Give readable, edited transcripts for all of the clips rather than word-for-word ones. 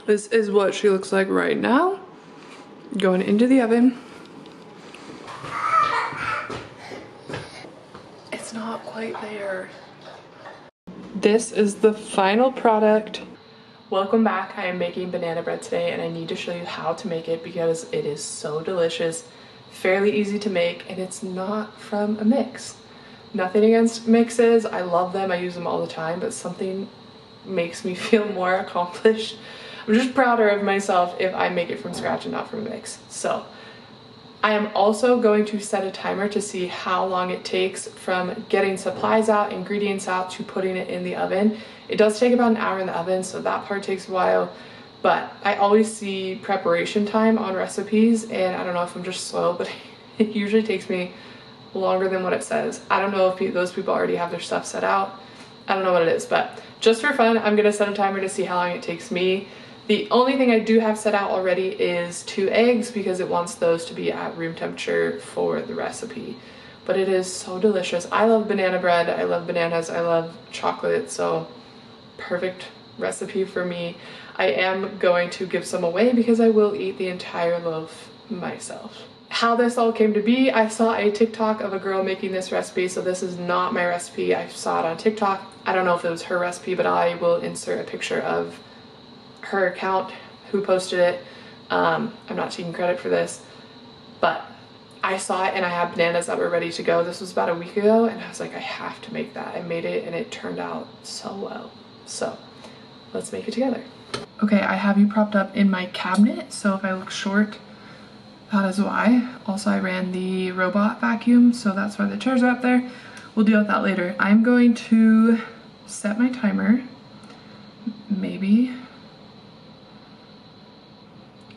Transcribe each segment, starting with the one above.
This is what she looks like right now. Going into the oven. It's not quite there. This is the final product. Welcome back. I am making banana bread today and I need to show you how to make it because it is so delicious, fairly easy to make, and it's not from a mix. Nothing against mixes, I love them, I use them all the time, but something makes me feel more accomplished. I'm just prouder of myself if I make it from scratch and not from a mix. So I am also going to set a timer to see how long it takes from getting supplies out, ingredients out, to putting it in the oven. It does take about an hour in the oven, so that part takes a while, but I always see preparation time on recipes, and I don't know if I'm just slow, but it usually takes me longer than what it says. I don't know if those people already have their stuff set out. I don't know what it is, but just for fun, I'm gonna set a timer to see how long it takes me. The only thing I do have set out already is 2 eggs because it wants those to be at room temperature for the recipe. But it is so delicious. I love banana bread, I love bananas, I love chocolate, so perfect recipe for me. I am going to give some away because I will eat the entire loaf myself. How this all came to be, I saw a TikTok of a girl making this recipe, so this is not my recipe. I saw it on TikTok. I don't know if it was her recipe, but I will insert a picture of her account, who posted it. I'm not taking credit for this, but I saw it and I had bananas that were ready to go. This was about a week ago and I was like, I have to make that. I made it and it turned out so well. So let's make it together. Okay, I have you propped up in my cabinet, so if I look short, that is why. Also, I ran the robot vacuum, so that's why the chairs are up there. We'll deal with that later. I'm going to set my timer, maybe,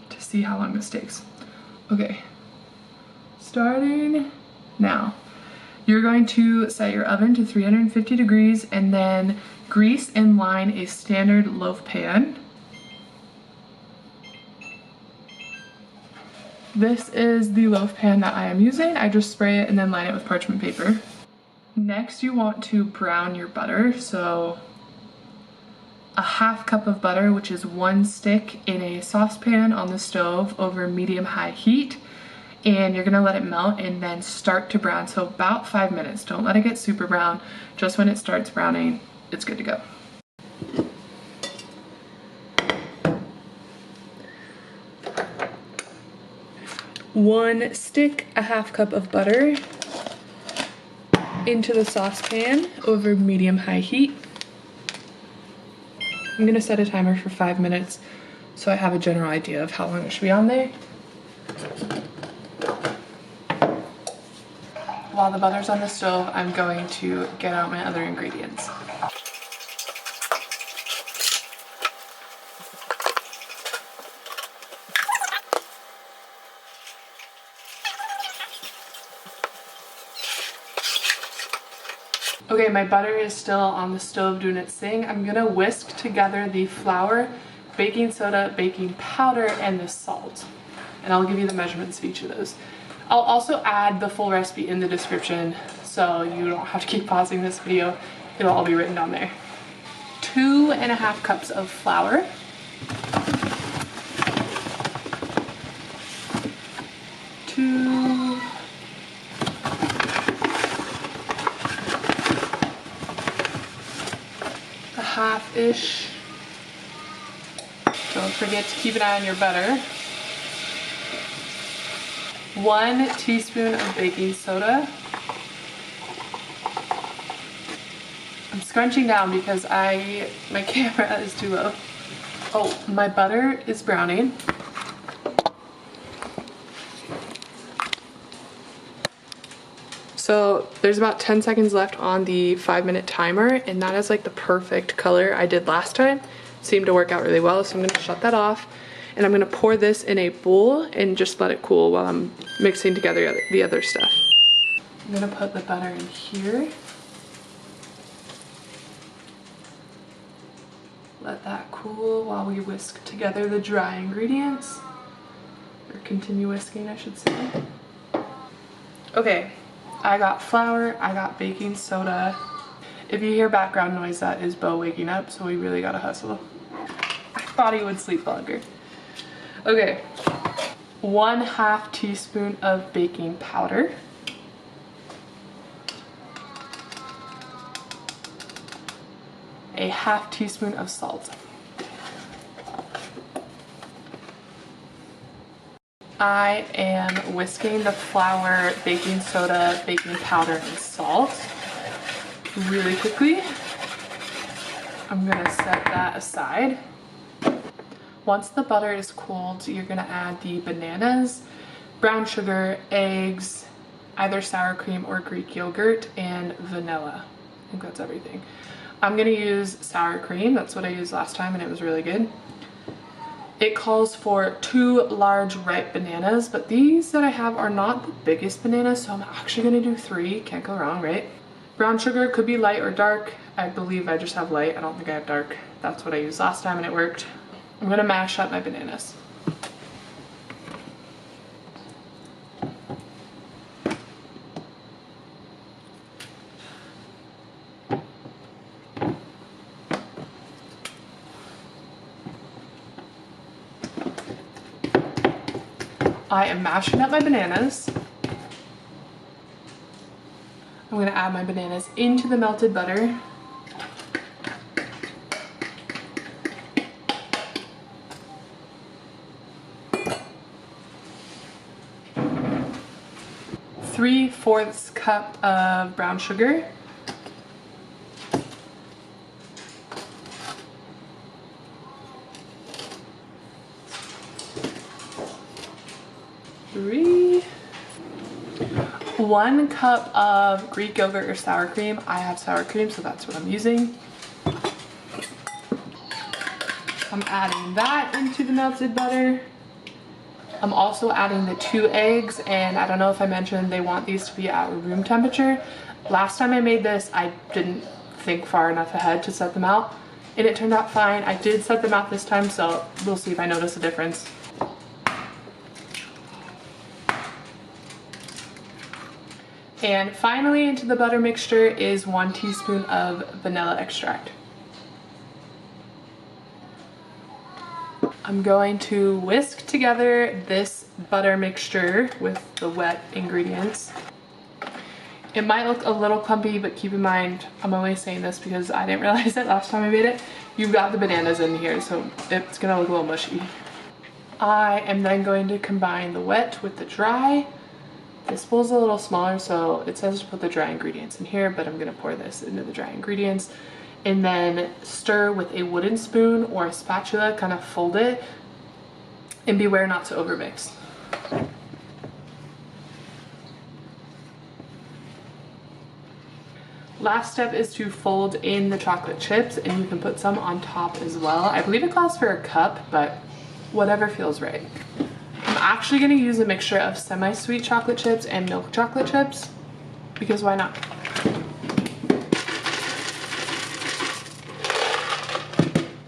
to see how long this takes. Okay, starting now. You're going to set your oven to 350 degrees and then grease and line a standard loaf pan. This is the loaf pan that I am using. I just spray it and then line it with parchment paper. Next, you want to brown your butter. So a half cup of butter, which is 1 stick, in a saucepan on the stove over medium-high heat. And you're gonna let it melt and then start to brown. So about 5 minutes. Don't let it get super brown. Just when it starts browning, it's good to go. One stick, a half cup of butter into the saucepan over medium-high heat. I'm gonna set a timer for 5 minutes so I have a general idea of how long it should be on there. While the butter's on the stove, I'm going to get out my other ingredients. Okay, my butter is still on the stove doing its thing. I'm gonna whisk together the flour, baking soda, baking powder, and the salt. And I'll give you the measurements of each of those. I'll also add the full recipe in the description so you don't have to keep pausing this video. It'll all be written down there. 2.5 cups of flour. Half-ish. Don't forget to keep an eye on your butter. 1 teaspoon of baking soda. I'm scrunching down because my camera is too low. Oh, my butter is browning. So there's about 10 seconds left on the 5-minute timer, and that is like the perfect color I did last time. Seemed to work out really well, so I'm gonna shut that off. And I'm gonna pour this in a bowl and just let it cool while I'm mixing together the other stuff. I'm gonna put the butter in here. Let that cool while we whisk together the dry ingredients. Or continue whisking, I should say. Okay. I got flour, I got baking soda. If you hear background noise, that is Bo waking up, so we really gotta hustle. I body would sleep longer. Okay, 1/2 teaspoon of baking powder. A 1/2 teaspoon of salt. I am whisking the flour, baking soda, baking powder, and salt really quickly. I'm gonna set that aside. Once the butter is cooled, you're gonna add the bananas, brown sugar, eggs, either sour cream or Greek yogurt, and vanilla. I think that's everything. I'm gonna use sour cream. That's what I used last time and it was really good. It calls for 2 large ripe bananas, but these that I have are not the biggest bananas, so I'm actually gonna do 3. Can't go wrong, right? Brown sugar could be light or dark. I believe I just have light. I don't think I have dark. That's what I used last time and it worked. I'm gonna mash up my bananas. I am mashing up my bananas. I'm gonna add my bananas into the melted butter. Three-fourths cup of brown sugar. One cup of Greek yogurt or sour cream. I have sour cream, so that's what I'm using. I'm adding that into the melted butter. I'm also adding the 2 eggs, and I don't know if I mentioned they want these to be at room temperature. Last time I made this, I didn't think far enough ahead to set them out, and it turned out fine. I did set them out this time, so we'll see if I notice a difference. And finally into the butter mixture is 1 teaspoon of vanilla extract. I'm going to whisk together this butter mixture with the wet ingredients. It might look a little clumpy, but keep in mind, I'm only saying this because I didn't realize it last time I made it. You've got the bananas in here, so it's gonna look a little mushy. I am then going to combine the wet with the dry. This bowl's a little smaller, so it says to put the dry ingredients in here, but I'm gonna pour this into the dry ingredients and then stir with a wooden spoon or a spatula, kind of fold it, and beware not to overmix. Last step is to fold in the chocolate chips, and you can put some on top as well. I believe it calls for a cup, but whatever feels right. I'm actually gonna use a mixture of semi-sweet chocolate chips and milk chocolate chips, because why not?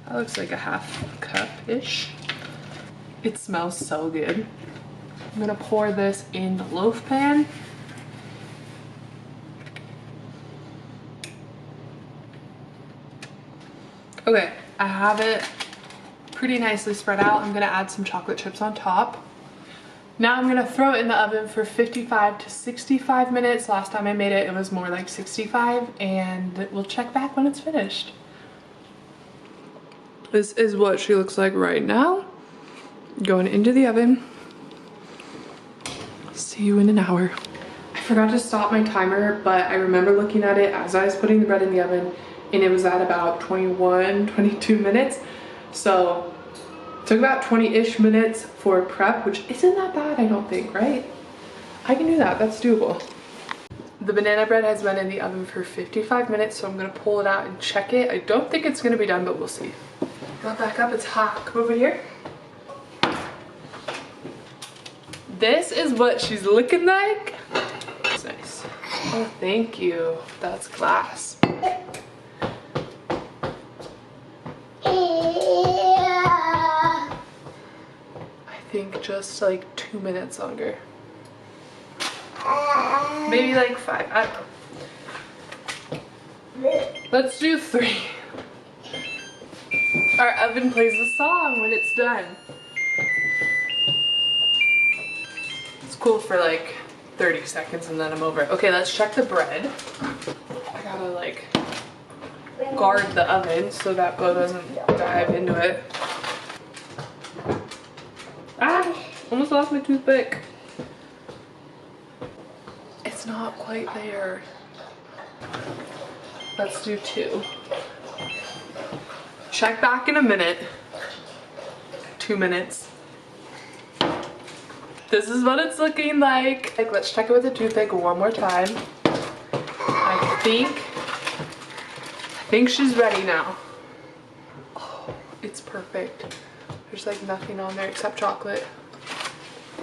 That looks like a 1/2 cup-ish. It smells so good. I'm gonna pour this in the loaf pan. Okay, I have it pretty nicely spread out. I'm gonna add some chocolate chips on top. Now I'm gonna throw it in the oven for 55 to 65 minutes. Last time I made it, it was more like 65, and we'll check back when it's finished. This is what she looks like right now. Going into the oven. See you in an hour. I forgot to stop my timer, but I remember looking at it as I was putting the bread in the oven, and it was at about 21, 22 minutes. So it took about 20-ish minutes for prep, which isn't that bad, I don't think, right? I can do that, that's doable. The banana bread has been in the oven for 55 minutes, so I'm gonna pull it out and check it. I don't think it's gonna be done, but we'll see. Got back up, it's hot. Come over here. This is what she's looking like. That's nice. Oh, thank you. That's glass. I think just like 2 minutes longer. Maybe like 5, I don't know. Let's do 3. Our oven plays a song when it's done. It's cool for like 30 seconds and then I'm over. Okay, let's check the bread. I gotta like guard the oven so that Bo doesn't dive into it. Ah, almost lost my toothpick. It's not quite there. Let's do 2. Check back in a minute. 2 minutes. This is what it's looking like. Let's check it with a toothpick one more time. I think she's ready now. Oh, it's perfect. There's like nothing on there except chocolate.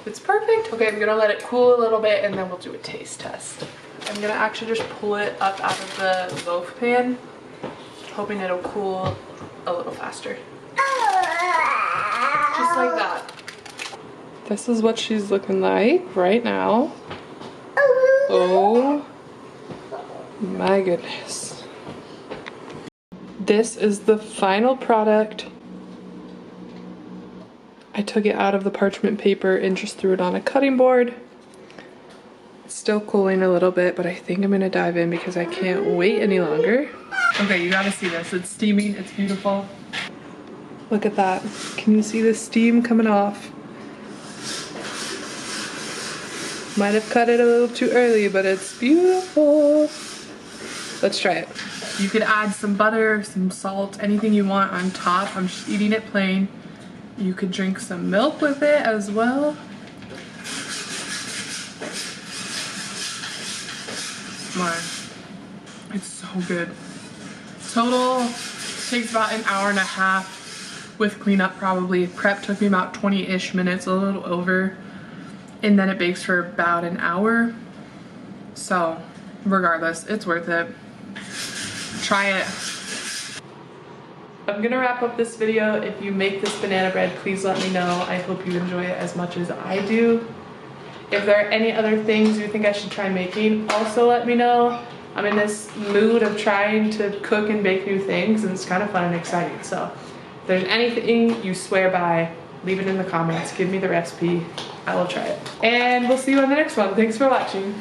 It's perfect. Okay, I'm gonna let it cool a little bit and then we'll do a taste test. I'm gonna actually just pull it up out of the loaf pan, hoping it'll cool a little faster. Just like that. This is what she's looking like right now. Oh my goodness. This is the final product. I took it out of the parchment paper and just threw it on a cutting board. It's still cooling a little bit, but I think I'm gonna dive in because I can't wait any longer. Okay, you gotta see this. It's steaming, it's beautiful. Look at that. Can you see the steam coming off? Might have cut it a little too early, but it's beautiful. Let's try it. You could add some butter, some salt, anything you want on top. I'm just eating it plain. You could drink some milk with it as well. Come on. It's so good. Total takes about an hour and a half with cleanup probably. Prep took me about 20-ish minutes, a little over. And then it bakes for about an hour. So regardless, it's worth it. Try it. I'm gonna wrap up this video. If you make this banana bread, please let me know. I hope you enjoy it as much as I do. If there are any other things you think I should try making, also let me know. I'm in this mood of trying to cook and bake new things, and it's kind of fun and exciting. So if there's anything you swear by, leave it in the comments. Give me the recipe. I will try it. And we'll see you on the next one. Thanks for watching.